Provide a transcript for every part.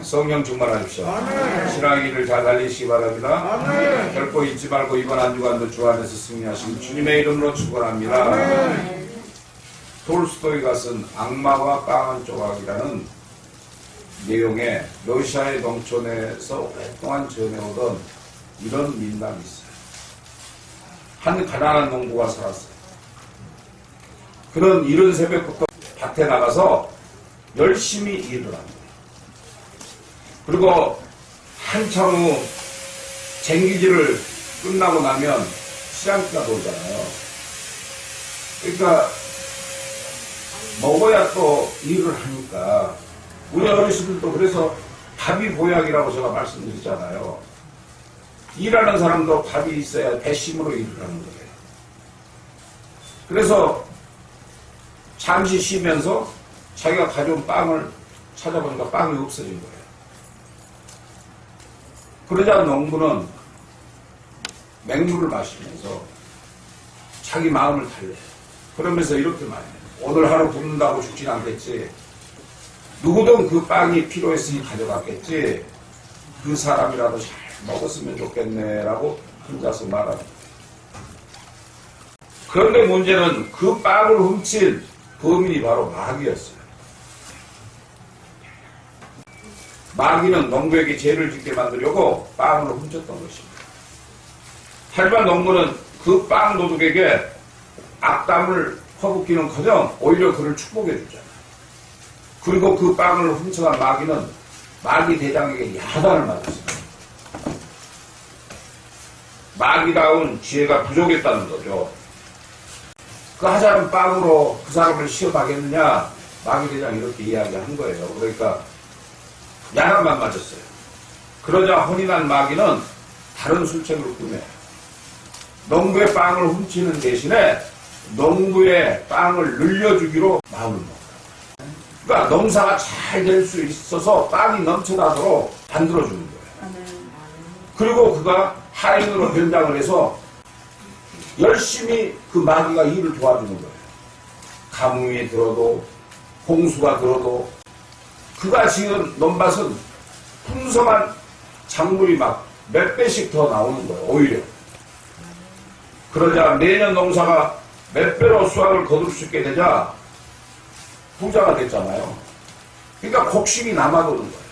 성령 충만하십시오. 신앙의 잘 달리시기 바랍니다. 결코 잊지 말고 이번 한 주간도 주 안에서 승리하시고 주님의 이름으로 축원합니다. 톨스토이가 쓴 악마와 빵 한 조각이라는 내용의 러시아의 농촌에서 오랫동안 전해오던 이런 민담이 있어요. 한 가난한 농부가 살았어요. 그는 이른 새벽부터 밭에 나가서 열심히 일을 합니다. 그리고 한참 후 쟁기질을 끝나고 나면 시장기가 돌잖아요. 그러니까 먹어야 또 일을 하니까 우리 어르신들도 그래서 밥이 보약이라고 제가 말씀드리잖아요. 일하는 사람도 밥이 있어야 배심으로 일을 하는 거예요. 그래서 잠시 쉬면서 자기가 가져온 빵을 찾아보니까 빵이 없어진 거예요. 그러자 농부는 맹물을 마시면서 자기 마음을 달래요. 그러면서 이렇게 말해요. 오늘 하루 굶는다고 죽진 않겠지. 누구든 그 빵이 필요했으니 가져갔겠지. 그 사람이라도 잘 먹었으면 좋겠네라고 혼자서 말합니다. 그런데 문제는 그 빵을 훔친 범인이 바로 마귀였어요. 마귀는 농부에게 죄를 짓게 만들려고 빵을 훔쳤던 것입니다. 하지만 농부는 그 빵 도둑에게 악담을 퍼붓기는커녕 오히려 그를 축복해 주잖아요. 그리고 그 빵을 훔쳐간 마귀는 마귀 대장에게 야단을 맞았습니다. 마귀다운 지혜가 부족했다는 거죠. 그 하찮은 빵으로 그 사람을 시험하겠느냐? 마귀 대장이 이렇게 이야기한 거예요. 그러니까 야단만 맞았어요. 그러자 혼이 난 마귀는 다른 술책을 꾸며요. 농부의 빵을 훔치는 대신에 농부의 빵을 늘려주기로 마음을 먹어요. 그러니까 농사가 잘 될 수 있어서 빵이 넘쳐나도록 만들어주는 거예요. 그리고 그가 하인으로 변장을 해서 열심히 그 마귀가 일을 도와주는 거예요. 가뭄이 들어도 홍수가 들어도 그가 지은 논밭은 풍성한 작물이 막 몇 배씩 더 나오는 거예요. 오히려. 그러자 매년 농사가 몇 배로 수확을 거둘 수 있게 되자 부자가 됐잖아요. 그러니까 곡식이 남아도는 거예요.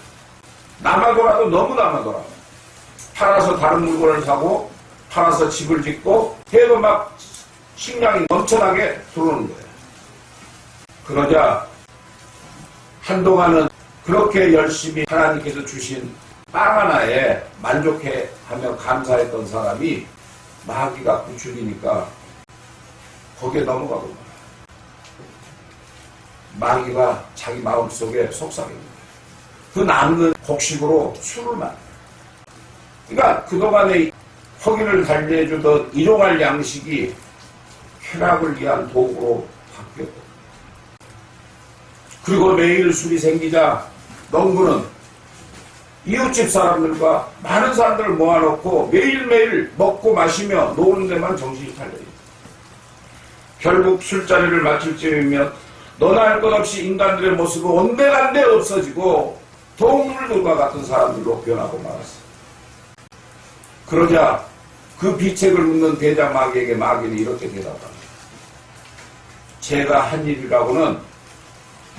남아도라도 너무 남아도라. 팔아서 다른 물건을 사고 팔아서 집을 짓고 해도 막 식량이 넘쳐나게 들어오는 거예요. 그러자 한동안은 그렇게 열심히 하나님께서 주신 빵 하나에 만족해하며 감사했던 사람이 마귀가 부추기니까 거기에 넘어가고 말아요. 마귀가 자기 마음속에 속삭입니다. 그 남는 곡식으로 술을 마셔요. 그러니까 그동안에 허기를 달래주던 일용할 양식이 쾌락을 위한 도구로 바뀌었고, 그리고 매일 술이 생기자 농부는 이웃집 사람들과 많은 사람들을 모아놓고 매일매일 먹고 마시며 노는 데만 정신이 달려요. 결국 술자리를 마칠 즈음이면 너나 할 것 없이 인간들의 모습은 온데간데 없어지고 동물들과 같은 사람들로 변하고 말았어요. 그러자 그 비책을 묻는 대장 마귀에게 마귀는 이렇게 대답합니다. 제가 한 일이라고는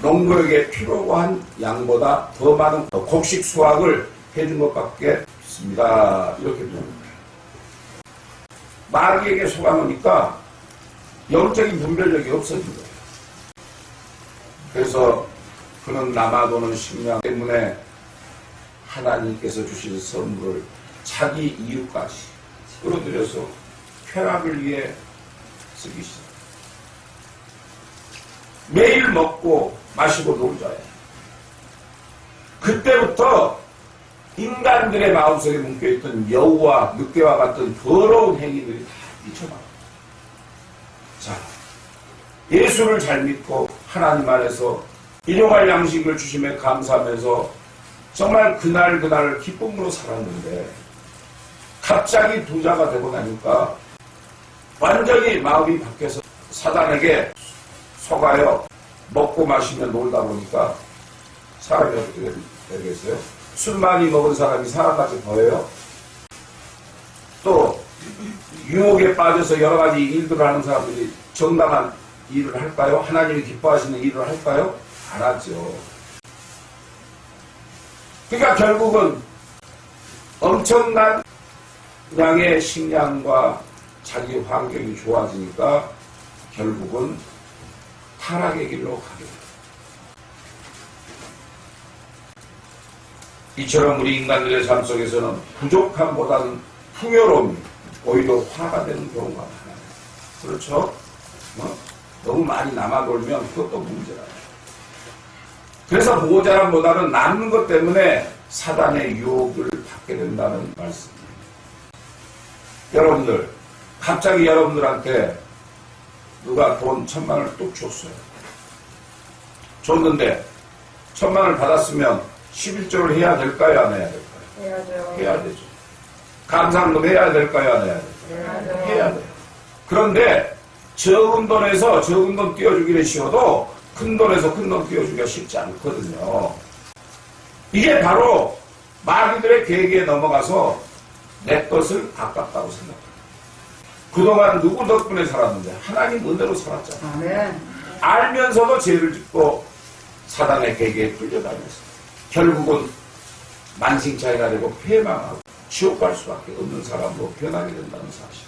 농부에게 필요로 한 양보다 더 많은 곡식 수확을 해준 것밖에 없습니다. 이렇게 되는 거예요. 마귀에게 속아놓으니까 영적인 분별력이 없어진 거예요. 그래서 그는 남아도는 식량 때문에 하나님께서 주신 선물을 자기 이웃까지 끌어들여서 쾌락을 위해 쓰기 시작합니다. 매일 먹고 마시고 놀자예요. 그때부터 인간들의 마음속에 뭉겨있던 여우와 늑대와 같은 더러운 행위들이 다 미쳐나가요. 자, 예수를 잘 믿고 하나님 안에서 일용할 양식을 주심에 감사하면서 정말 그날 기쁨으로 살았는데 갑자기 부자가 되고 나니까 완전히 마음이 바뀌어서 사단에게 속아요. 먹고 마시며 놀다 보니까 사람이 어떻게 되겠어요? 술 많이 먹은 사람이 사람같이 보여요? 또 유혹에 빠져서 여러 가지 일들을 하는 사람들이 정당한 일을 할까요? 하나님이 기뻐하시는 일을 할까요? 안 하죠. 그러니까 결국은 엄청난 양의 식량과 자기 환경이 좋아지니까 결국은 타락의 길로 가게 됩니다. 이처럼 우리 인간들의 삶 속에서는 부족함보다는 풍요로움이 오히려 화가 되는 경우가 많아요. 그렇죠? 너무 많이 남아돌면 그것도 문제라요. 그래서 모자람보다는 남는 것 때문에 사단의 유혹을 받게 된다는 말씀입니다. 여러분들, 갑자기 여러분들한테 누가 돈 1000만원을 뚝 줬어요. 줬는데 1000만원을 받았으면 11조를 해야 될까요? 안 해야 될까요? 해야죠. 해야 되죠. 감사금도 해야 될까요? 안 해야 될까요? 해야 돼요. 그런데 적은 돈에서 적은 돈 띄워주기는 쉬워도 큰 돈에서 큰 돈 띄워주기가 쉽지 않거든요. 이게 바로 마귀들의 계획에 넘어가서 내 것을 아깝다고 생각합니다. 그동안 누구 덕분에 살았는데 하나님 은혜로 살았잖아요. 아멘. 알면서도 죄를 짓고 사단의 계획에 끌려다녔어요. 결국은 만신창이가 되고 패망하고 지옥 갈 수밖에 없는 사람으로 변하게 된다는 사실.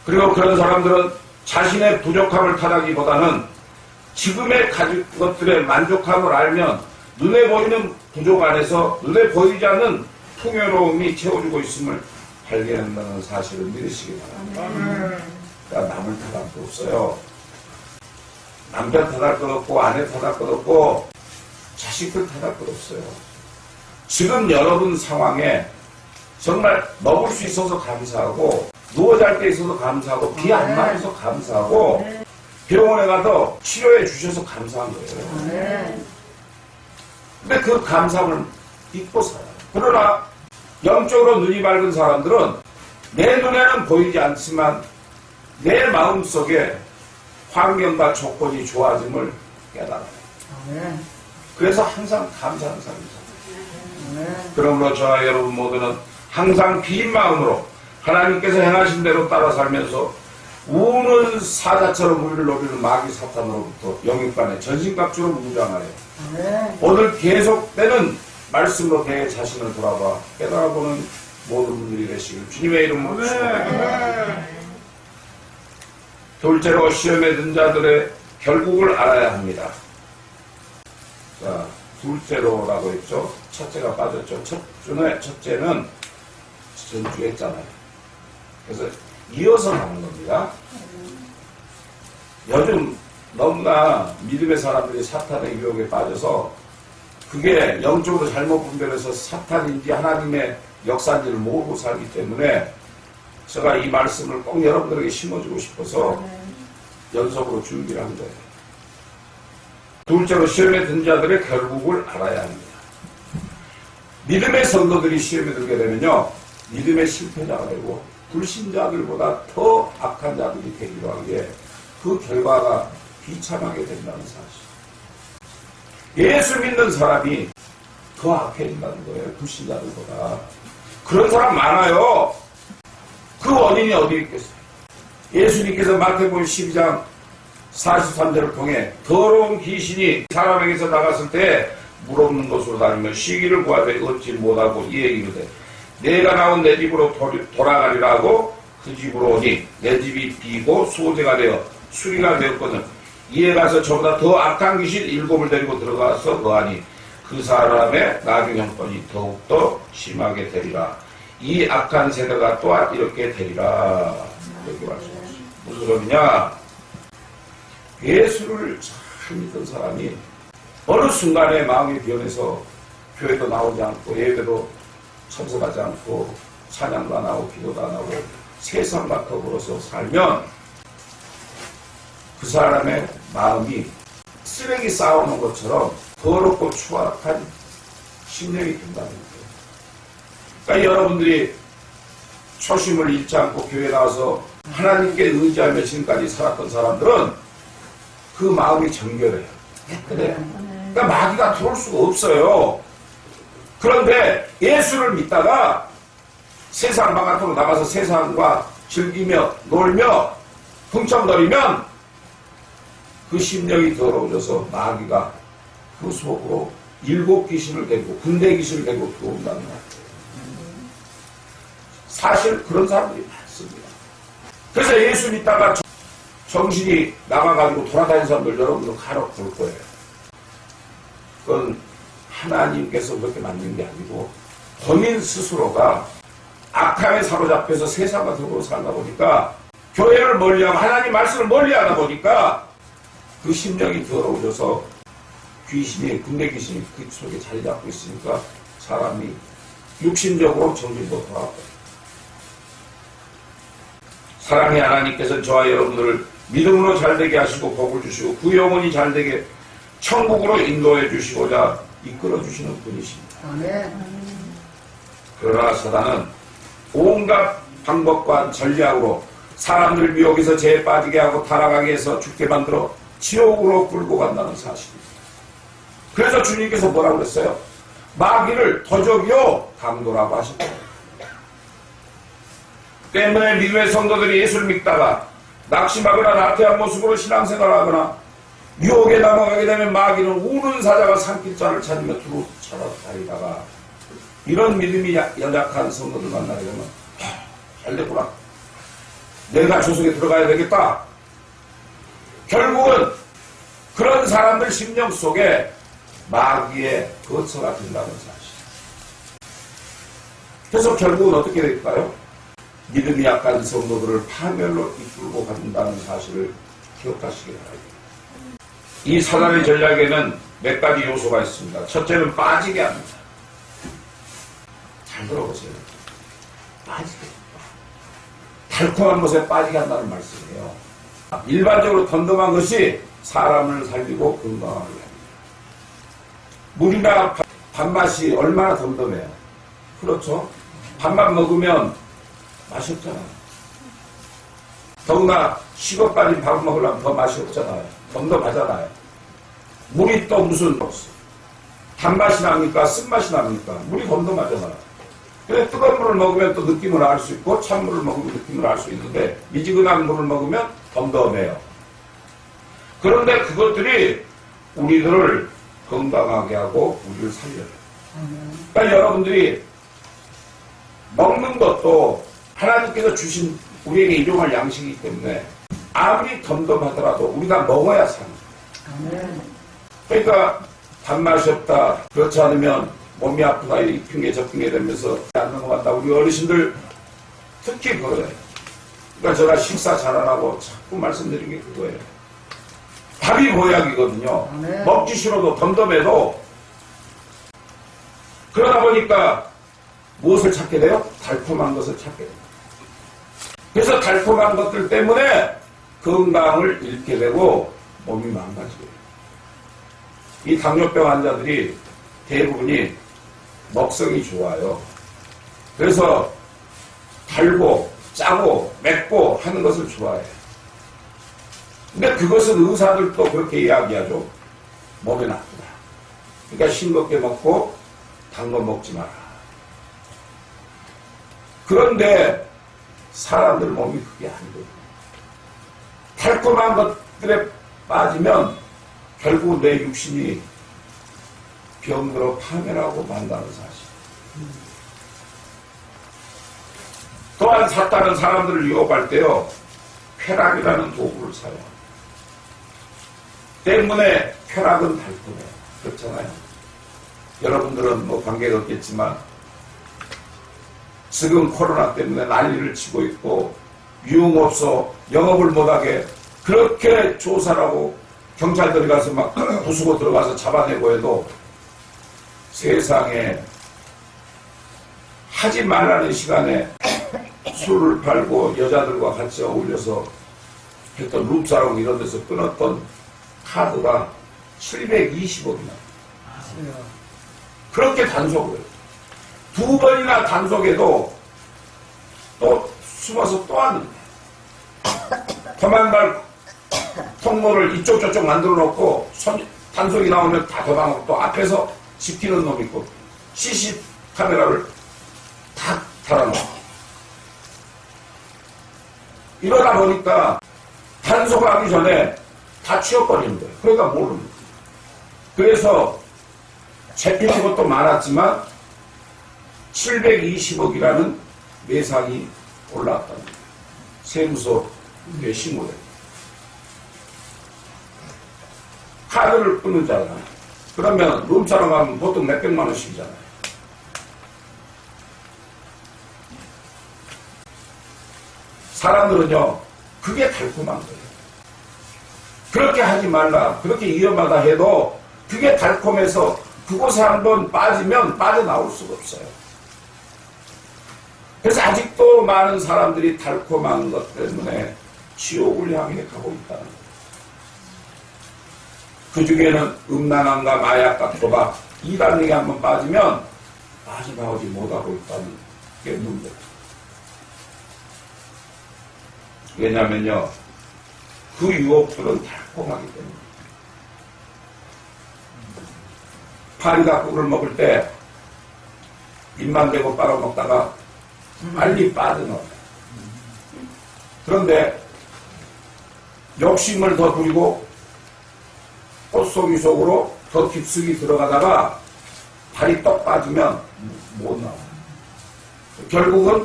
그리고 그런 사람들은 자신의 부족함을 탓하기보다는 지금의 가진 것들의 만족함을 알면 눈에 보이는 부족 안에서 눈에 보이지 않는 풍요로움이 채워주고 있음을 발견한다는 사실을 믿으시기 바랍니다. 그러니까 남을 탓할 거 없어요. 남편 탓할 것 없고 아내 탓할 것 없고 자식들 탓할 것 없어요. 지금 여러분 상황에 정말 먹을 수 있어서 감사하고 누워 잘 때 있어서 감사하고 비 안 맞아서 감사하고 병원에 가도 치료해 주셔서 감사한 거예요. 근데 그 감사함을 잊고 살아요. 그러나 영적으로 눈이 밝은 사람들은 내 눈에는 보이지 않지만 내 마음속에 환경과 조건이 좋아짐을 깨달아요. 그래서 항상 감사하는 사람입니다. 그러므로 저와 여러분 모두는 항상 빈 마음으로 하나님께서 행하신 대로 따라 살면서 우는 사자처럼 우리를 노리는 마귀 사탄으로부터 영육간에 전신갑주로 무장하여 오늘 계속되는 말씀으로 내 자신을 돌아봐 깨달아보는 모든 분들이 되시길 주님의 이름으로 축원합니다. 둘째로 시험에 든 자들의 결국을 알아야 합니다. 자, 둘째로라고 했죠. 첫째가 빠졌죠. 첫째는 전주에 했잖아요. 그래서 이어서 가는 겁니다. 요즘 너무나 믿음의 사람들이 사탄의 유혹에 빠져서 그게 영적으로 잘못 분별해서 사탄인지 하나님의 역사인지를 모르고 살기 때문에 제가 이 말씀을 꼭 여러분들에게 심어주고 싶어서 연속으로 준비를 한 거예요. 둘째로 시험에 든 자들의 결국을 알아야 합니다. 믿음의 성도들이 시험에 들게 되면요, 믿음의 실패자가 되고 불신자들보다 더 악한 자들이 되기도 하기에 그 결과가 비참하게 된다는 사실. 예수 믿는 사람이 더 악해진다는 거예요. 불신자들보다. 그런 사람 많아요. 그 원인이 어디 있겠어요? 예수님께서 마태복음 12장 43절을 통해 더러운 귀신이 사람에게서 나갔을 때 물 없는 곳으로 다니며 쉬기를 구하되 얻지 못하고 이에 이르되 내가 나온 내 집으로 돌아가리라 하고 그 집으로 오니 내 집이 비고 소재가 되어 수리가 되었거든. 이에 가서 저보다 더 악한 귀신 7을 데리고 들어가서 거하니 그 사람의 나중 형편이 더욱더 심하게 되리라. 이 악한 세대가 또한 이렇게 되리라. 이렇게 말씀하셨어요. 무슨 소리냐? 예수를 잘 믿던 사람이 어느 순간에 마음이 변해서 교회도 나오지 않고 예배도 참석하지 않고 찬양도 안 하고 기도도 안 하고 세상과 더불어서 살면 그 사람의 마음이 쓰레기 쌓아놓은 것처럼 더럽고 추악한 심령이 된다는 거예요. 그러니까 여러분들이 초심을 잃지 않고 교회에 나와서 하나님께 의지하며 지금까지 살았던 사람들은 그 마음이 정결해요. 근데 그러니까 마귀가 들어올 수가 없어요. 그런데 예수를 믿다가 세상 바깥으로 나가서 세상과 즐기며 놀며 흥청거리면 그 심령이 더러워져서 마귀가 그 속으로 7 귀신을 데리고 군대 귀신을 데리고 들어온다는 거예요. 사실 그런 사람들이 많습니다. 그래서 예수 믿다가 정신이 나가가지고 돌아다니는 사람들 여러분도 간혹 볼 거예요. 그건 하나님께서 그렇게 만든 게 아니고 본인 스스로가 악함에 사로잡혀서 세상과 더불어 살다 보니까 교회를 멀리하고 하나님 말씀을 멀리하다 보니까 그 심령이 더러워져서 귀신이 군대 귀신이 그 속에 자리 잡고 있으니까 사람이 육신적으로 정신도 돌아가고 사랑의 하나님께서는 저와 여러분들을 믿음으로 잘되게 하시고 복을 주시고 그 영혼이 잘되게 천국으로 인도해 주시고자 이끌어 주시는 분이십니다. 그러나 사단은 온갖 방법과 전략으로 사람들 미혹에서 죄에 빠지게 하고 타락하게 해서 죽게 만들어 지옥으로 끌고 간다는 사실입니다. 그래서 주님께서 뭐라고 그랬어요? 마귀를 도적이요 강도라고 하셨다. 때문에 믿음의 성도들이 예수를 믿다가 낙심하거나 나태한 모습으로 신앙생활을 하거나 유혹에 넘어가게 되면 마귀는 우는 사자가 삼킬 자를 찾으며 두루 찾아다니다가 이런 믿음이 연약한 성도들 만나게 되면 잘 됐구나. 내가 조속에 들어가야 되겠다. 결국은 그런 사람들 심령 속에 마귀의 거처가 된다는 사실. 그래서 결국은 어떻게 될까요? 믿음이 약한 성도들을 파멸로 이끌고 간다는 사실을 기억하시기 바랍니다. 이 사단의 전략에는 몇 가지 요소가 있습니다. 첫째는 빠지게 합니다. 잘 들어보세요. 빠지게. 달콤한 것에 빠지게 한다는 말씀이에요. 일반적으로 덤덤한 것이 사람을 살리고 건강하게 합니다. 물이나 밥맛이 얼마나 덤덤해요. 그렇죠? 밥만 먹으면 맛이 없잖아요. 더구나 식어 빠진 밥을 먹으려면 더 맛이 없잖아요. 덤덤하잖아요. 물이 또 무슨 단맛이 납니까? 쓴맛이 납니까? 물이 덤덤하잖아요. 그래서 뜨거운 물을 먹으면 또 느낌을 알 수 있고 찬물을 먹으면 느낌을 알 수 있는데 미지근한 물을 먹으면 덤덤해요. 그런데 그것들이 우리들을 건강하게 하고 우리를 살려요. 그러니까 여러분들이 먹는 것도 하나님께서 주신 우리에게 일용할 양식이기 때문에 아무리 덤덤하더라도 우리가 먹어야 사는 거예요. 그러니까 단맛이 없다. 그렇지 않으면 몸이 아프다. 이 핑계 저 핑계 되면서 안 넘어간다. 우리 어르신들 특히 그거예요. 그러니까 제가 식사 잘하라고 자꾸 말씀드린 게 그거예요. 밥이 보약이거든요. 먹기 싫어도 덤덤해도 그러다 보니까 무엇을 찾게 돼요? 달콤한 것을 찾게 돼요. 그래서 달콤한 것들 때문에 건강을 잃게 되고 몸이 망가지게 돼요. 이 당뇨병 환자들이 대부분이 먹성이 좋아요. 그래서 달고 짜고 맵고 하는 것을 좋아해요. 근데 그것은 의사들도 그렇게 이야기하죠. 몸에 나쁘다. 그러니까 싱겁게 먹고 단 거 먹지 마라. 그런데 사람들 몸이 그게 안 돼요. 달콤한 것들에 빠지면 결국 내 육신이 병들어 파멸하고 만다는 사실. 또한 사탄은 사람들을 유혹할 때요, 쾌락이라는 도구를 사용합니다. 때문에 쾌락은 달콤해요. 그렇잖아요. 여러분들은 뭐 관계가 없겠지만 지금 코로나 때문에 난리를 치고 있고 유흥업소 영업을 못하게 그렇게 조사하고 경찰들이 가서 막 부수고 들어가서 잡아내고 해도 세상에 하지 말라는 시간에 술을 팔고 여자들과 같이 어울려서 했던 룸사롱 이런 데서 끊었던 카드가 720억이나. 그렇게 단속을 해요. 2번이나 단속해도 또 숨어서 또 하는데 도망갈 통로를 이쪽 저쪽 만들어 놓고 단속이 나오면 다 도망하고 또 앞에서 지키는 놈이 있고 CC 카메라를 다 달아놓고 이러다 보니까 단속하기 전에 다 치워버리는 거예요. 그러니까 모르는 거예요. 그래서 잡히는 것도 많았지만 720억이라는 매상이 올라왔다는 거예요. 세무서에 신고돼요. 카드를 끊는 자잖아요. 그러면 룸사롱 가면 보통 몇백만 원씩이잖아요. 사람들은요, 그게 달콤한 거예요. 그렇게 하지 말라, 그렇게 위험하다 해도 그게 달콤해서 그곳에 한번 빠지면 빠져나올 수가 없어요. 그래서 아직도 많은 사람들이 달콤한 것 때문에 지옥을 향해 가고 있다는 거예요. 그 중에는 음란함과 마약과 도박, 이단에게 한번 빠지면 빠져나오지 못하고 있다는 게 문제예요. 왜냐면요, 그 유혹들은 달콤하기 때문에. 파리닭국을 먹을 때 입만 대고 빨아먹다가 빨리 빠져나와요. 그런데 욕심을 더 부리고 꽃송이 속으로 더 깊숙이 들어가다가 발이 떡 빠지면 못 나와요. 결국은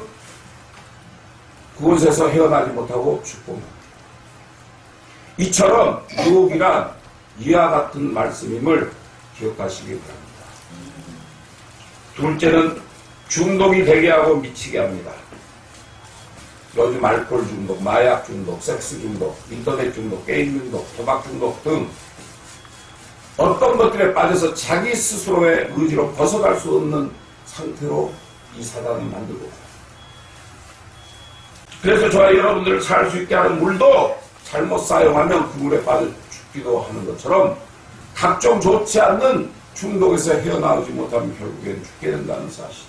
그곳에서 헤어나지 못하고 죽고 맙니다. 이처럼 유혹이란 이와 같은 말씀임을 기억하시기 바랍니다. 둘째는 중독이 되게 하고 미치게 합니다. 요즘 알코올 중독, 마약 중독, 섹스 중독, 인터넷 중독, 게임 중독, 도박 중독 등 어떤 것들에 빠져서 자기 스스로의 의지로 벗어날 수 없는 상태로 이 사단을 만들고 있습니다. 그래서 저와 여러분들을 살 수 있게 하는 물도 잘못 사용하면 그 물에 빠져 죽기도 하는 것처럼 각종 좋지 않는 중독에서 헤어나오지 못하면 결국엔 죽게 된다는 사실.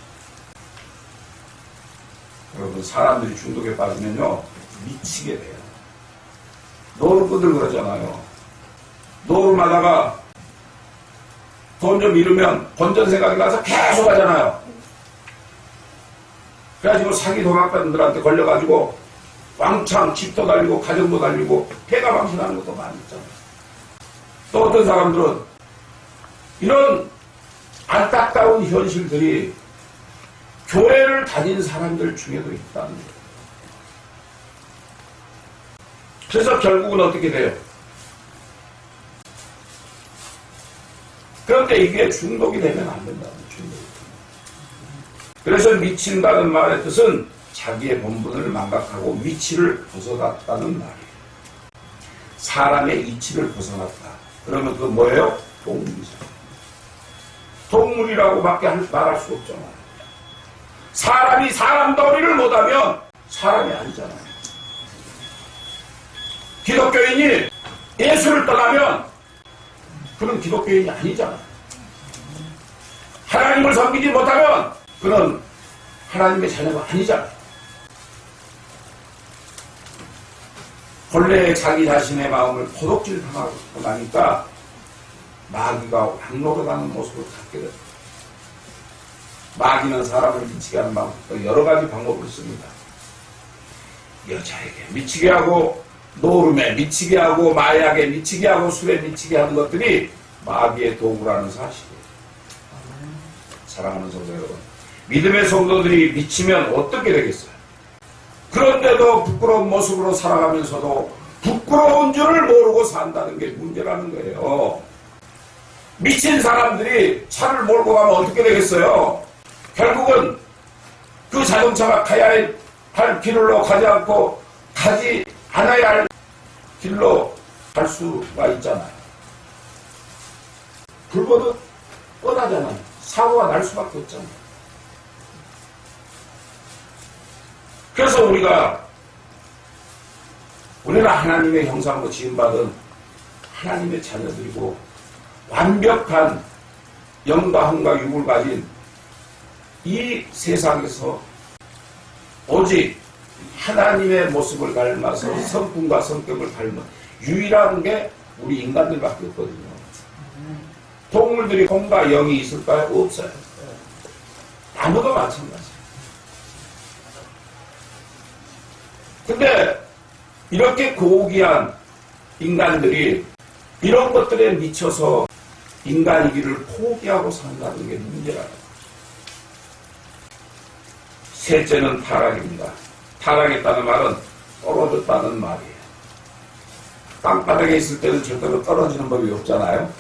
여러분, 사람들이 중독에 빠지면요, 미치게 돼요. 노름꾼들 그러잖아요. 노름하다가 돈 좀 잃으면 본전 생각이 나서 계속 하잖아요. 그래가지고 사기 도박꾼들한테 걸려가지고 왕창 집도 달리고 가정도 달리고 폐가 망신하는 것도 많이 있잖아요. 또 어떤 사람들은 이런 안타까운 현실들이 교회를 다닌 사람들 중에도 있다는 거예요. 그래서 결국은 어떻게 돼요? 그런데 이게 중독이 되면 안 된다는 중독이. 그래서 미친다는 말의 뜻은 자기의 본분을 망각하고 위치를 벗어났다는 말이에요. 사람의 이치를 벗어났다. 그러면 그거 뭐예요? 동물이죠. 동물이라고밖에 말할 수 없잖아요. 사람이 사람 덩어리를 못하면 사람이 아니잖아요. 기독교인이 예수를 떠나면 그는 기독교인이 아니잖아요. 하나님을 섬기지 못하면 그는 하나님의 자녀가 아니잖아요. 본래 자기 자신의 마음을 도둑질 당하고 나니까 마귀가 왕노릇하는 모습을 갖게 됩니다. 마귀는 사람을 미치게 하는 방법도 여러 가지 방법을 씁니다. 여자에게 미치게 하고, 노름에 미치게 하고, 마약에 미치게 하고, 술에 미치게 하는 것들이 마귀의 도구라는 사실이에요. 사랑하는 성도 여러분, 믿음의 성도들이 미치면 어떻게 되겠어요? 그런데도 부끄러운 모습으로 살아가면서도 부끄러운 줄을 모르고 산다는 게 문제라는 거예요. 미친 사람들이 차를 몰고 가면 어떻게 되겠어요? 결국은 그 자동차가 가야 할 길로 가지 않고 가지 않아야 할 길로 갈 수가 있잖아요. 불보듯 뻔하잖아요. 사고가 날 수밖에 없잖아요. 그래서 우리는 하나님의 형상으로 지음받은 하나님의 자녀들이고 완벽한 영과 흥과 육을 가진 이 세상에서 오직 하나님의 모습을 닮아서 성품과 성격을 닮은 유일한 게 우리 인간들밖에 없거든요. 동물들이 공과 영이 있을까요? 없어요. 나무도 마찬가지예요. 근데 이렇게 고귀한 인간들이 이런 것들에 미쳐서 인간이기를 포기하고 산다는 게 문제라는 거죠. 셋째는 타락입니다. 타락했다는 말은 떨어졌다는 말이에요. 땅바닥에 있을 때는 절대로 떨어지는 법이 없잖아요.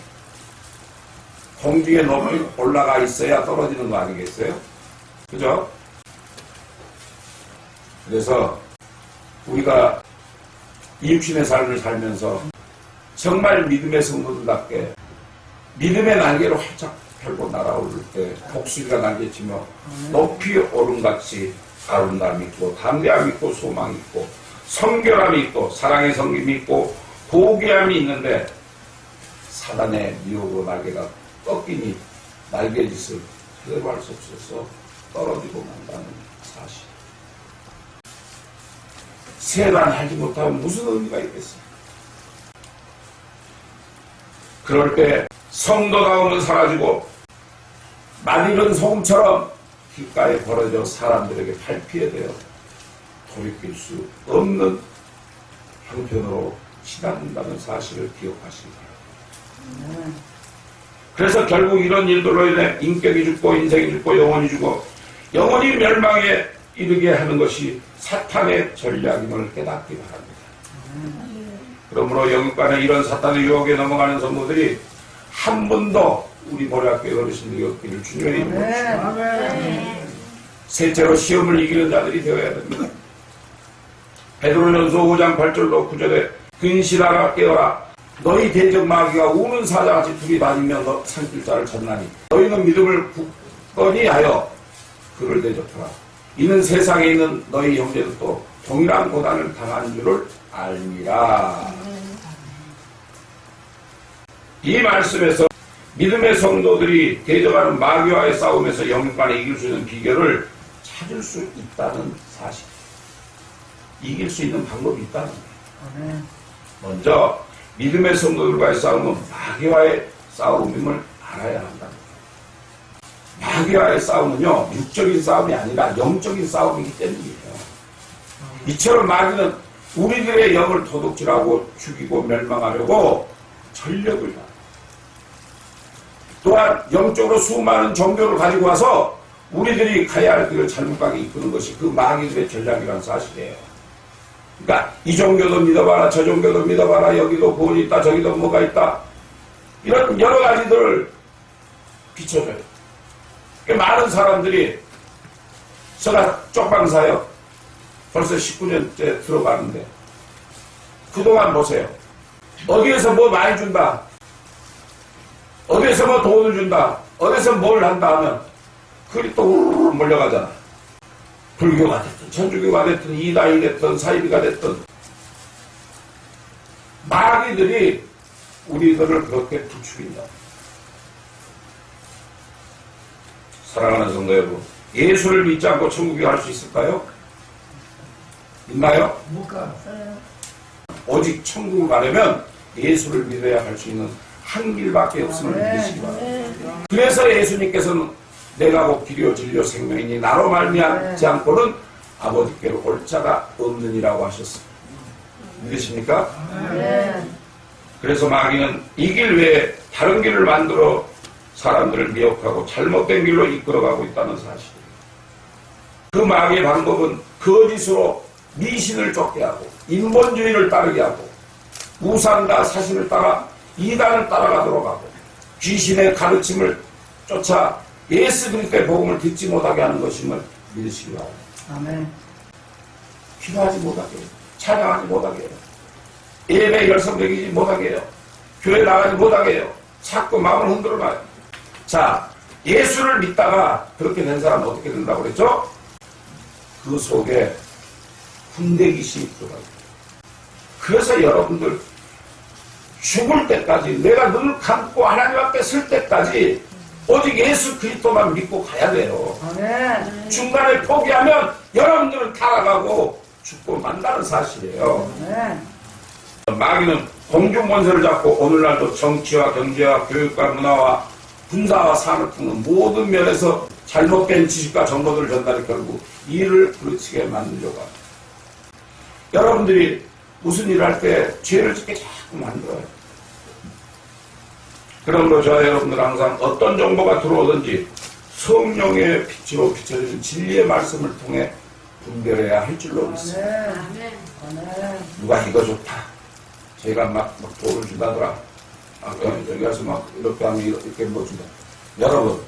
공중에 높이 올라가 있어야 떨어지는 거 아니겠어요? 그죠? 그래서 우리가 이 육신의 삶을 살면서 정말 믿음의 성도들답게 믿음의 날개를 활짝 펴고 날아오를 때 복수리가 날개치며 높이 오름같이 아름다움이 있고 담대함이 있고 소망이 있고 성결함이 있고 사랑의 섬김이 있고 고귀함이 있는데 사단의 미혹으로 날개가 꺾이니 날개짓을 제대로 할 수 없어서 떨어지고 만다는 사실. 세단하지 못하면 무슨 의미가 있겠어요? 그럴 때 성도다움은 사라지고 낯익은 소금처럼 길가에 벌어져 사람들에게 팔피해 되어 돌이킬 수 없는 형편으로 치닫는다는 사실을 기억하시기 바랍니다. 그래서 결국 이런 일들로 인해 인격이 죽고 인생이 죽고 영혼이 죽고 영혼이 멸망에 이르게 하는 것이 사탄의 전략임을 깨닫기 바랍니다. 그러므로 영육간에 이런 사탄의 유혹에 넘어가는 성도들이 한 번도 우리 모래학교의 어르신들이 없기를 주님의 이름으로 축원합니다. 셋째로 시험을 이기는 자들이 되어야 됩니다. 베드로전서 5장 8절로 9절에 근실하라 깨어라 너희 대적 마귀가 우는 사자같이 둘이 다니며 너 산길자를 찾나니 너희는 믿음을 굳건히 하여 그를 대적하라. 이는 세상에 있는 너희 형제들도 동일한 고난을 당한 줄을 알미라. 이 말씀에서 믿음의 성도들이 대적하는 마귀와의 싸움에서 영육간에 이길 수 있는 비결을 찾을 수 있다는 사실. 이길 수 있는 방법이 있다는 거예요. 먼저 믿음의 성도들과의 싸움은 마귀와의 싸움임을 알아야 한다는 거예요. 마귀와의 싸움은요, 육적인 싸움이 아니라 영적인 싸움이기 때문이에요. 이처럼 마귀는 우리들의 영을 도둑질하고 죽이고 멸망하려고 전력을 다합니다. 또한 영적으로 수많은 종교를 가지고 와서 우리들이 가야 할 길을 잘못 가게 이끄는 것이 그 마귀들의 전략이라는 사실이에요. 그러니까 이 종교도 믿어봐라, 저 종교도 믿어봐라, 여기도 구원이 있다, 저기도 뭐가 있다, 이런 여러 가지들을 비춰줘요. 많은 사람들이 제가 쪽방사요. 벌써 19년째 들어가는데 그동안 보세요. 어디에서 뭐 많이 준다, 어디에서 뭐 돈을 준다, 어디서 뭘 한다 하면 그리 또 우르르 몰려가잖아. 불교가 됐든 천주교가 됐든 이다이 됐든 사이비가 됐든 마귀들이 우리들을 그렇게 부추긴다. 사랑하는 성도 여러분, 예수를 믿지 않고 천국에 갈 수 있을까요? 있나요? 못 가. 오직 천국을 가려면 예수를 믿어야 할 수 있는 한 길밖에 없음을 믿으시기 바랍니다. 그래서 예수님께서는 내가 곧 길이요 진리요 생명이니 나로 말미암지 않고는 아버지께로 올 자가 없느니라고 하셨습니다. 믿으십니까? 그래서 마귀는 이 길 외에 다른 길을 만들어 사람들을 미혹하고 잘못된 길로 이끌어가고 있다는 사실이에요. 그 마귀의 방법은 거짓으로 미신을 쫓게 하고 인본주의를 따르게 하고 우상과 사신을 따라 이단을 따라가도록 하고 귀신의 가르침을 쫓아 예수 그리스도의 복음을 듣지 못하게 하는 것임을 믿으시기 바랍니다. 아멘. 기도하지 못하게 해요. 찬양하지 못하게 해요. 예배에 열성적이지 못하게 해요. 교회 나가지 못하게 해요. 자꾸 마음을 흔들어 놔요. 자, 예수를 믿다가 그렇게 된 사람은 어떻게 된다고 그랬죠? 그 속에 군대귀신이 들어가요. 그래서 여러분들 죽을 때까지 내가 눈을 감고 하나님 앞에 설 때까지 오직 예수 그리스도만 믿고 가야 돼요. 아멘. 중간에 포기하면 여러분들은 타락하고 죽고 만다는 사실이에요. 아멘. 마귀는 공중권세를 잡고 오늘날도 정치와 경제와 교육과 문화와 군사와 산업 등은 모든 면에서 잘못된 지식과 정보들을 전달해 결국 일을 부르치게 만들려고 합니다. 여러분들이 무슨 일을 할 때 죄를 짓게 자꾸 만들어요. 그러므로 저와 여러분들은 항상 어떤 정보가 들어오든지 성령의 빛으로 비춰지는 진리의 말씀을 통해 분별해야 할 줄로 믿습니다. 누가 이거 좋다. 저희가 막 돈을 준다더라. 여기 가서 막 이렇게 하면 이렇게 뭐 준다. 여러분,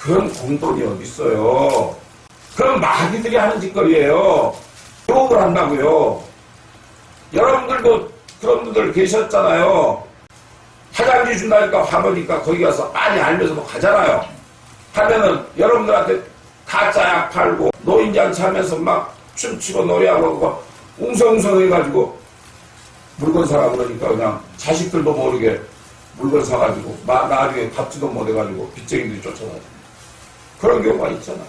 그런 공돈이 어디 있어요? 그런 마귀들이 하는 짓거리예요. 욕을 한다고요. 여러분들도 그런 분들 계셨잖아요. 화장지 준다니까 화보니까 거기 가서 많이 알면서도 가잖아요. 하면은 여러분들한테 가짜 약 팔고 노인잔치 하면서 막 춤추고 노래하고 웅성웅성 해가지고 물건 사라 그러니까 그냥 자식들도 모르게 물건 사가지고 나중에 갚지도 못해가지고 빚쟁이들이 쫓아가요. 그런 경우가 있잖아요.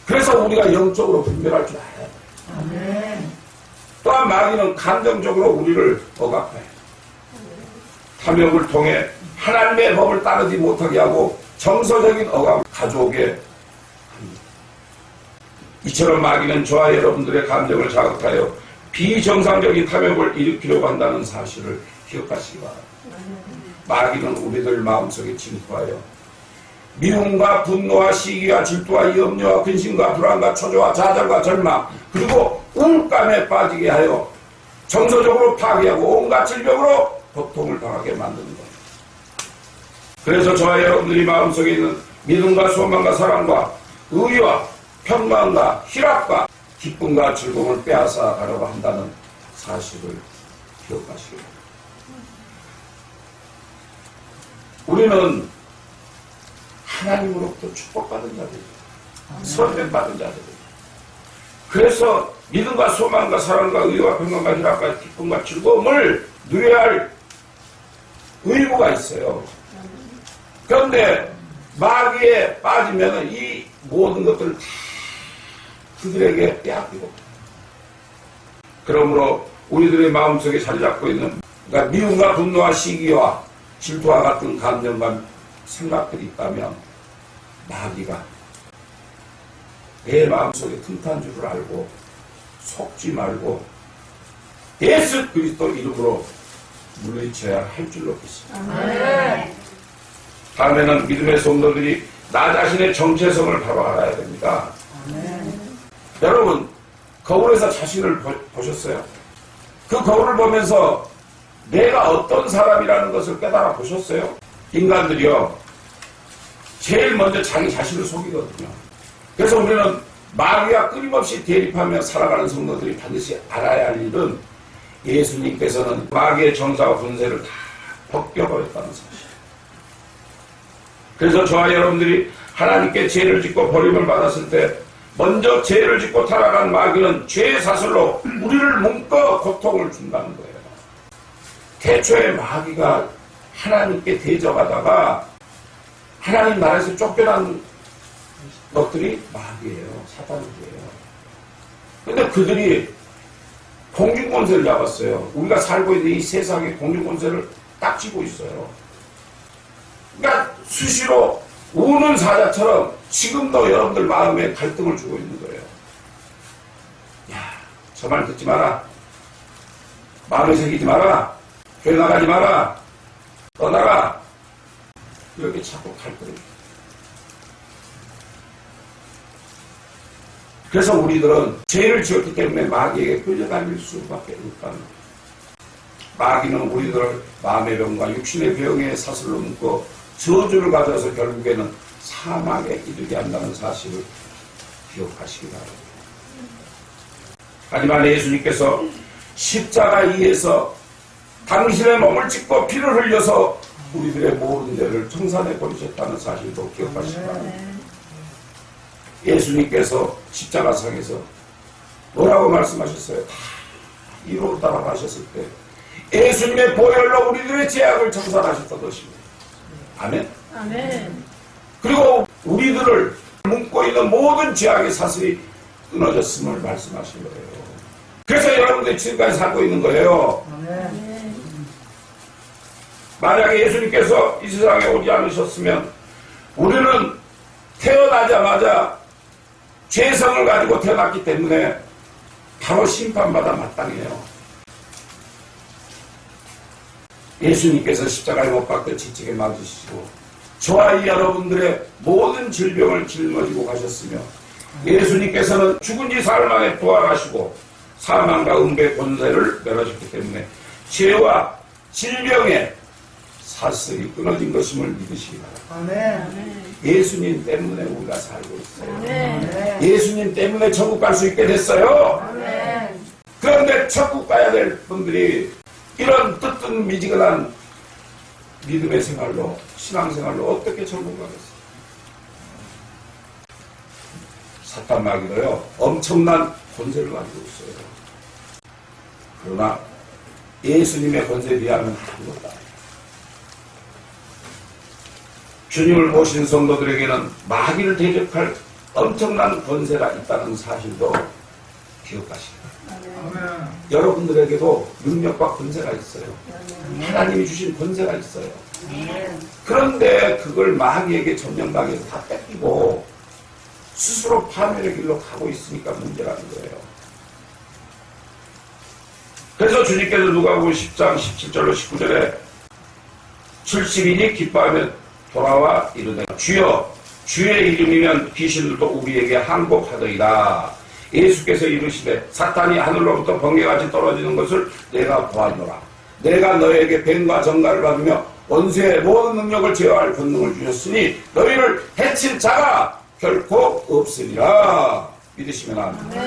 그래서 우리가 영적으로 분별할 줄 알아야 돼요. 또한 마귀는 감정적으로 우리를 억압해요. 탐욕을 통해 하나님의 법을 따르지 못하게 하고 정서적인 억압을 가져오게 합니다. 이처럼 마귀는 저와 여러분들의 감정을 자극하여 비정상적인 탐욕을 일으키려고 한다는 사실을 기억하시기 바랍니다. 마귀는 우리들 마음속에 침투하여 미움과 분노와 시기와 질투와 염려와 근심과 불안과 초조와 좌절과 절망 그리고 우울감에 빠지게 하여 정서적으로 파괴하고 온갖 질병으로 고통을 당하게 만드는 겁니다. 그래서 저와 여러분들이 마음속에 있는 믿음과 소망과 사랑과 의와 평강과 희락과 기쁨과 즐거움을 빼앗아 가려고 한다는 사실을 기억하시기 바랍니다. 우리는 하나님으로부터 축복받은 자들입니다. 선택받은 자들입니다. 그래서 믿음과 소망과 사랑과 의와 평강과 희락과 기쁨과 즐거움을 누려야 할 의무가 있어요. 그런데 마귀에 빠지면 이 모든 것들을 다 그들에게 빼앗기고, 그러므로 우리들의 마음속에 자리 잡고 있는 그러니까 미움과 분노와 시기와 질투와 같은 감정과 생각들이 있다면 마귀가 내 마음속에 틈탄 줄을 알고 속지 말고 예수 그리스도 이름으로 물리쳐야 할 줄로 믿습니다. 다음에는 믿음의 성도들이 나 자신의 정체성을 바로 알아야 됩니다. 여러분, 거울에서 자신을 보셨어요? 그 거울을 보면서 내가 어떤 사람이라는 것을 깨달아 보셨어요? 인간들이요, 제일 먼저 자기 자신을 속이거든요. 그래서 우리는 마귀와 끊임없이 대립하며 살아가는 성도들이 반드시 알아야 할 일은 예수님께서는 마귀의 정사와 분쇄를 다 벗겨버렸다는 사실. 그래서 저와 여러분들이 하나님께 죄를 짓고 버림을 받았을 때 먼저 죄를 짓고 타락한 마귀는 죄의 사슬로 우리를 묶어 고통을 준다는 거예요. 태초에 마귀가 하나님께 대적하다가 하나님 나라에서 쫓겨난 것들이 마귀예요. 사단이에요. 근데 그들이 공중권세를 잡았어요. 우리가 살고 있는 이 세상의 공중권세를 딱 쥐고 있어요. 그러니까 수시로 우는 사자처럼 지금도 여러분들 마음에 갈등을 주고 있는 거예요. 야, 저 말 듣지 마라. 마음에 새기지 마라. 교회 나가지 마라. 떠나라. 이렇게 자꾸 갈등을. 그래서 우리들은 죄를 지었기 때문에 마귀에게 끌려다닐 수밖에 없다는 거예요. 마귀는 우리들을 마음의 병과 육신의 병에 사슬로 묶고 저주를 가져서 결국에는 사망에 이르게 한다는 사실을 기억하시기 바랍니다. 하지만 예수님께서 십자가 위에서 당신의 몸을 찢고 피를 흘려서 우리들의 모든 죄를 청산해 버리셨다는 사실도 기억하시기 바랍니다. 예수님께서 십자가상에서 뭐라고 말씀하셨어요? 다 이루었다고 하셨을 때 예수님의 보혈로 우리들의 죄악을 청산하셨던 것입니다. 아멘. 아멘. 그리고 우리들을 묶고 있는 모든 죄악의 사슬이 끊어졌음을 말씀하신 거예요. 그래서 여러분들이 지금까지 살고 있는 거예요. 아멘. 만약에 예수님께서 이 세상에 오지 않으셨으면 우리는 태어나자마자 죄성을 가지고 태어났기 때문에 바로 심판받아 마땅해요. 예수님께서 십자가에 못 박혀 지치게 맞으시고 저와 이 여러분들의 모든 질병을 짊어지고 가셨으며 예수님께서는 죽은 지 사흘 만에 부활하시고 사망과 음부의 권세를 멸하셨기 때문에 죄와 질병의 사슬이 끊어진 것임을 믿으시기 바랍니다. 예수님 때문에 우리가 살고 있어요. 예수님 때문에 천국 갈 수 있게 됐어요. 그런데 천국 가야 될 분들이 이런 뜨뜻미지근한 믿음의 생활로, 신앙생활로 어떻게 천국 가겠어요? 사탄 마귀도요 엄청난 권세를 가지고 있어요. 그러나 예수님의 권세에 비하면 아무것도 아니에요. 주님을 모신 성도들에게는 마귀를 대적할 엄청난 권세가 있다는 사실도 기억하시기 바랍니다. 여러분들에게도 능력과 권세가 있어요. 하나님이 주신 권세가 있어요. 그런데 그걸 마귀에게 점령당해서 다 뺏기고 스스로 파멸의 길로 가고 있으니까 문제라는 거예요. 그래서 주님께서 누가복음 10장 17절로 19절에 70인이 기뻐하며 돌아와 이르되 주여 주의 이름이면 귀신들도 우리에게 항복하더이다. 예수께서 이르시되 사탄이 하늘로부터 번개같이 떨어지는 것을 내가 보았노라. 내가 너에게 뱀과 정갈을 받으며 원수의 모든 능력을 제어할 권능을 주셨으니 너희를 해칠 자가 결코 없으리라. 믿으시면 합니다.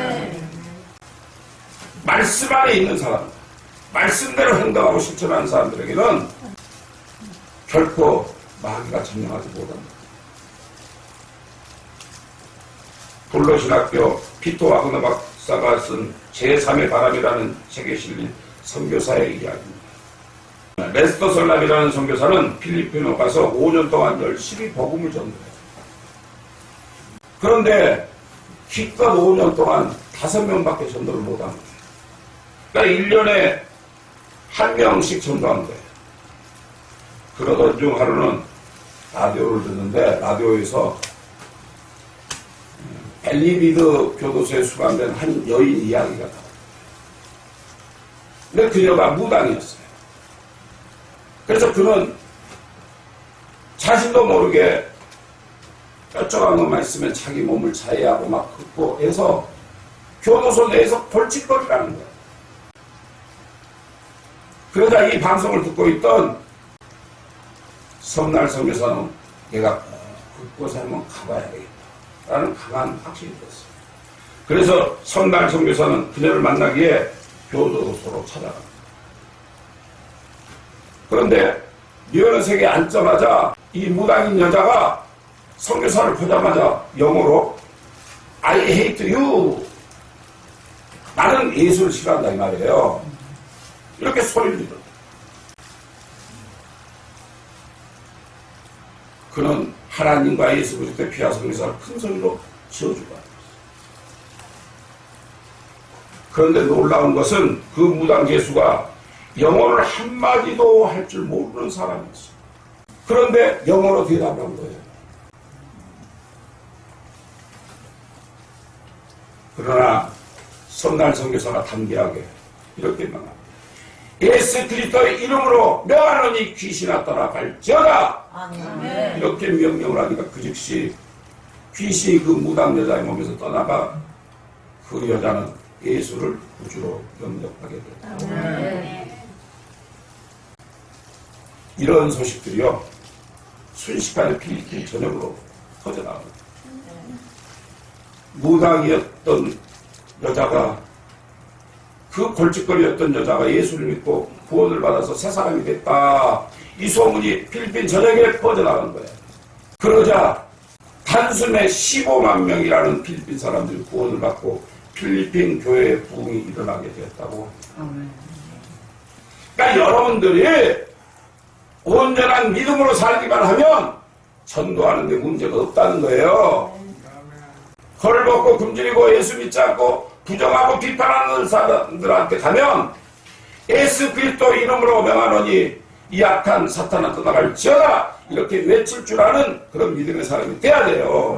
말씀 안에 있는 사람, 말씀대로 행동하고 실천하는 사람들에게는 결코 마귀가 점령하지 못합니다. 불로신학교 피터 와그너 박사가 쓴 제3의 바람이라는 책에 실린 선교사의 이야기입니다. 레스터 설람이라는 선교사는 필리핀에 가서 5년 동안 열심히 복음을 전도해요. 그런데 기껏 5년 동안 5명밖에 전도를 못한 거예요. 그러니까 1년에 1명씩 전도한 거예요. 그러던 중 하루는 라디오를 듣는데 라디오에서 엘리비드 교도소에 수감된 한 여인 이야기가 나와요. 근데 그녀가 무당이었어요. 그래서 그는 자신도 모르게 뾰족한 것만 있으면 자기 몸을 자해하고 막 긋고 해서 교도소 내에서 벌칙거리라는 거예요. 그러자 이 방송을 듣고 있던 섬날 선교사는 내가 그곳에 한번 가봐야 되겠다라는 강한 확신이 들었어요. 그래서 섬날 선교사는 그녀를 만나기 위해 교도소로 찾아갑니다. 그런데 미어너색에 앉자마자 이 무당인 여자가 선교사를 보자마자 영어로 I hate you, 나는 예수를 싫어한다 이 말이에요. 이렇게 소리를 지르. 그는 하나님과 예수 그리스도의 피와 성령을 큰 소리로 지어주고 합니다. 그런데 놀라운 것은 그 무당 예수가 영어를 한마디도 할 줄 모르는 사람이었어요. 그런데 영어로 대답한 거예요. 그러나 선날 선교사가 담대하게 이렇게 말합니다. 예수 그리스도의 이름으로 명하노니 귀신아 떠나갈지어다. 아멘. 이렇게 명령을 하니까 그 즉시 귀신이 그 무당 여자의 몸에서 떠나가 그 여자는 예수를 구주로 영접하게 됐다. 아멘. 이런 소식들이요 순식간에 필리핀 전역으로 퍼져나갑니다. 무당이었던 여자가 그 골칫거리였던 여자가 예수를 믿고 구원을 받아서 새 사람이 됐다. 이 소문이 필리핀 전역에 퍼져나간 거예요. 그러자 단숨에 15만 명이라는 필리핀 사람들이 구원을 받고 필리핀 교회의 부흥이 일어나게 되었다고. 그러니까 여러분들이 온전한 믿음으로 살기만 하면 전도하는 데 문제가 없다는 거예요. 걸벗고 굶주리고 예수 믿지 않고 부정하고 비판하는 사람들한테 가면 예수 그리스도 이름으로 명하노니 이 악한 사탄아 떠나갈지어다 이렇게 외칠 줄 아는 그런 믿음의 사람이 돼야 돼요.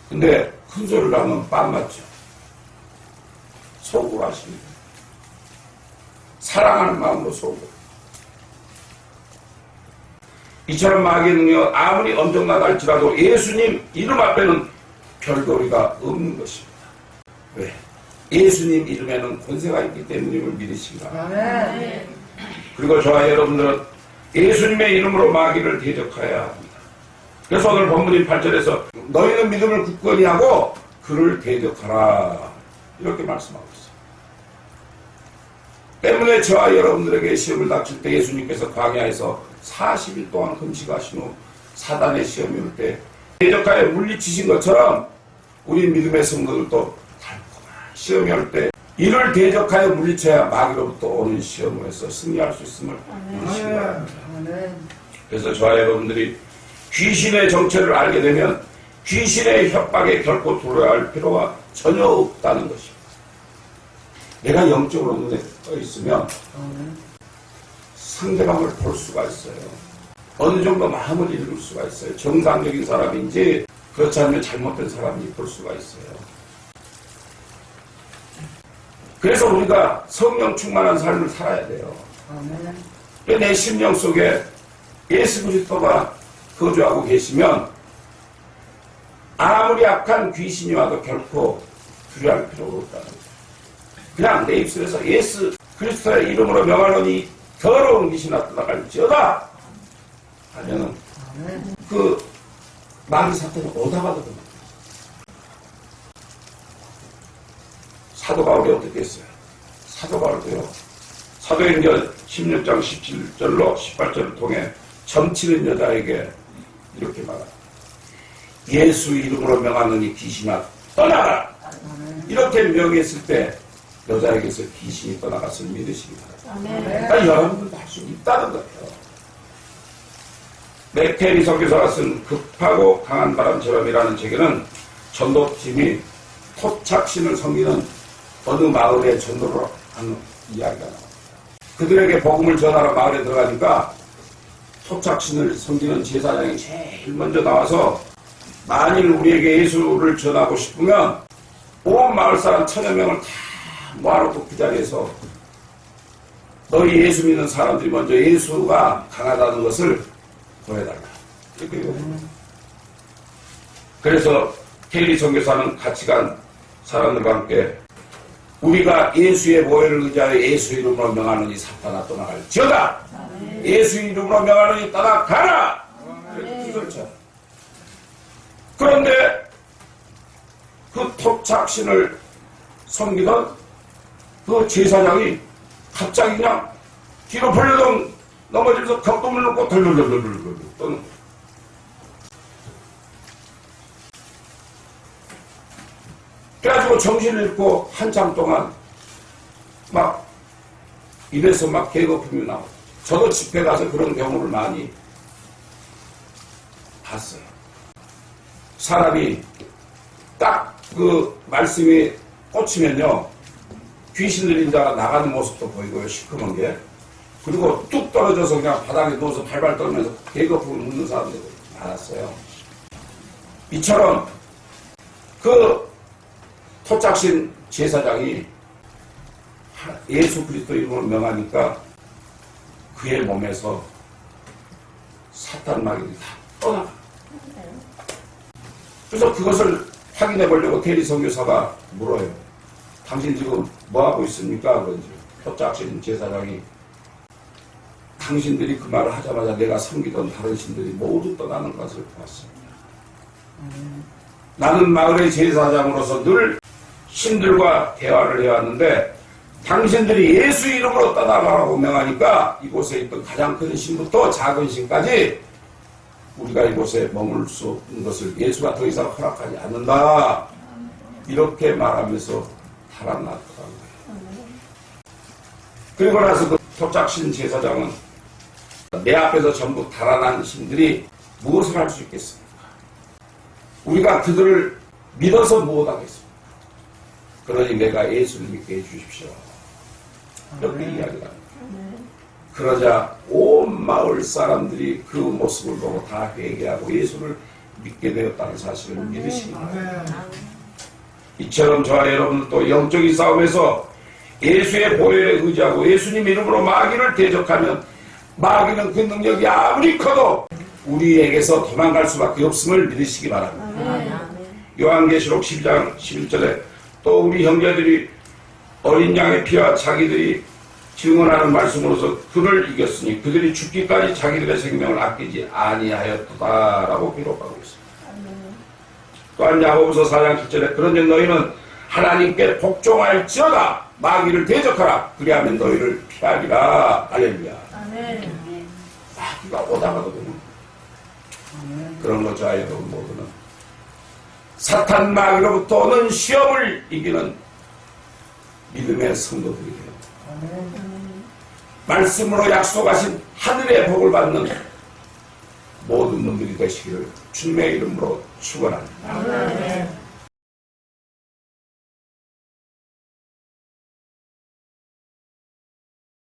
근데 큰 소리를 하면 빵 맞죠. 속으로 하십니다. 사랑하는 마음으로 속으로. 이처럼 마귀의 능력 아무리 엄청나다 할지라도 예수님 이름 앞에는 별도리가 없는 것입니다. 왜? 예수님 이름에는 권세가 있기 때문임을 믿으신가. 그리고 저와 여러분들은 예수님의 이름으로 마귀를 대적하여야 합니다. 그래서 오늘 본문인 8절에서 너희는 믿음을 굳건히 하고 그를 대적하라 이렇게 말씀하고 있어요. 때문에 저와 여러분들에게 시험을 닥칠 때 예수님께서 광야에서 40일 동안 금식하신 후 사단의 시험이 올 때 대적하여 물리치신 것처럼 우리 믿음의 성도들도 달콤한 시험이 올 때 이를 대적하여 물리쳐야 마귀로부터 오는 시험에서 승리할 수 있음을 믿으시기 바랍니다. 그래서 저와 여러분들이 귀신의 정체를 알게 되면 귀신의 협박에 결코 두려워할 필요가 전혀 없다는 것입니다. 내가 영적으로 눈에 떠 있으면 상대방을 볼 수가 있어요. 어느 정도 마음을 읽을 수가 있어요. 정상적인 사람인지 그렇지 않으면 잘못된 사람이 볼 수가 있어요. 그래서 우리가 성령 충만한 삶을 살아야 돼요. 내 심령 속에 예수 그리스도가 거주하고 계시면 아무리 악한 귀신이 와도 결코 두려워할 필요가 없다는 거예요. 그냥 내 입술에서 예수 그리스도의 이름으로 명하노니 더러운 귀신아 떠나갈지어다 하면은 그 마귀 사탄이 오다가거든요. 사도 바울이 어떻게 했어요? 사도 바울도요. 사도행전 16장 17절로 18절을 통해 점치는 여자에게 이렇게 말합니다. 예수 이름으로 명하노니 귀신아 떠나라. 이렇게 명했을 때 여자에게서 귀신이 떠나갔을 믿으시기 바랍니다. 그러니까 여러분들도 할 수 있다는 거예요. 맥테리 선교사가 쓴 급하고 강한 바람처럼이라는 책에는 전도팀이 토착신을 섬기는 어느 마을에 전도를 하는 이야기가 나옵니다. 그들에게 복음을 전하러 마을에 들어가니까 토착신을 섬기는 제사장이 제일 먼저 나와서 만일 우리에게 예수를 전하고 싶으면 온 마을 사람 1000여 명을 다 모아놓고 그 자리에서 너희 예수 믿는 사람들이 먼저 예수가 강하다는 것을 보여달라. 이렇게 요구합니다. 그래서 켈리 선교사는 같이 간 사람들과 함께 우리가 예수의 보혈을 의지하여 예수 이름으로 명하노니 사탄아 떠나갈지어다. 예수 이름으로 명하노니 떠나가라. 그렇죠. 그런데 그 토착신을 섬기던 그 제사장이 갑자기 그냥 뒤로 벌려덩 넘어지면서 벽돌을 놓고 덜덜덜덜덜 떠는 거예요. 그래가지고 정신을 잃고 한참 동안 막 입에서 막 개거품이 나오고 저도 집회 가서 그런 경우를 많이 봤어요. 사람이 딱 그 말씀이 꽂히면요 귀신 들린 자가 나가는 모습도 보이고요. 시커먼 게. 그리고 뚝 떨어져서 그냥 바닥에 누워서 발발 떨면서 개거품을 묻는 사람들이 많았어요. 이처럼 그 토착신 제사장이 예수 그리스도 이름으로 명하니까 그의 몸에서 사탄 마귀들이 다 떠나가. 그래서 그것을 확인해 보려고 테리 선교사가 물어요. 당신 지금 뭐하고 있습니까? 그런지 토착신 제사장이 당신들이 그 말을 하자마자 내가 섬기던 다른 신들이 모두 떠나는 것을 보았습니다. 나는 마을의 제사장으로서 늘 신들과 대화를 해왔는데 당신들이 예수 이름으로 떠나가라고 명하니까 이곳에 있던 가장 큰 신부터 작은 신까지 우리가 이곳에 머물 수 없는 것을 예수가 더 이상 허락하지 않는다. 이렇게 말하면서 달아났더라고요. 그리고 나서 그 토착신 제사장은 내 앞에서 전부 달아난 신들이 무엇을 할 수 있겠습니까? 우리가 그들을 믿어서 무엇하겠습니까? 그러니 내가 예수를 믿게 해주십시오. 이렇게 이야기를 합니다. 그러자 온 마을 사람들이 그 모습을 보고 다 회개하고 예수를 믿게 되었다는 사실을 믿으시기 바랍니다. 이처럼 저와 여러분도 영적인 싸움에서 예수의 보혈에 의지하고 예수님 이름으로 마귀를 대적하면 마귀는 그 능력이 아무리 커도 우리에게서 도망갈 수밖에 없음을 믿으시기 바랍니다. 요한계시록 12장 11절에 또 우리 형제들이 어린 양의 피와 자기들이 증언하는 말씀으로서 그를 이겼으니 그들이 죽기까지 자기들의 생명을 아끼지 아니하였다라고 기록하고 있습니다. 또한 야고보서 4장 7절에 그런즉 너희는 하나님께 복종할지어다 마귀를 대적하라 그리하면 너희를 피하리라. 할렐루야. 마귀가 오다가거든요. 그런 거 저와 여러분 모두는 사탄 마귀로부터 오는 시험을 이기는 믿음의 성도들이 되어 말씀으로 약속하신 하늘의 복을 받는 모든 분들이 되시기를 주님의 이름으로 축원합니다.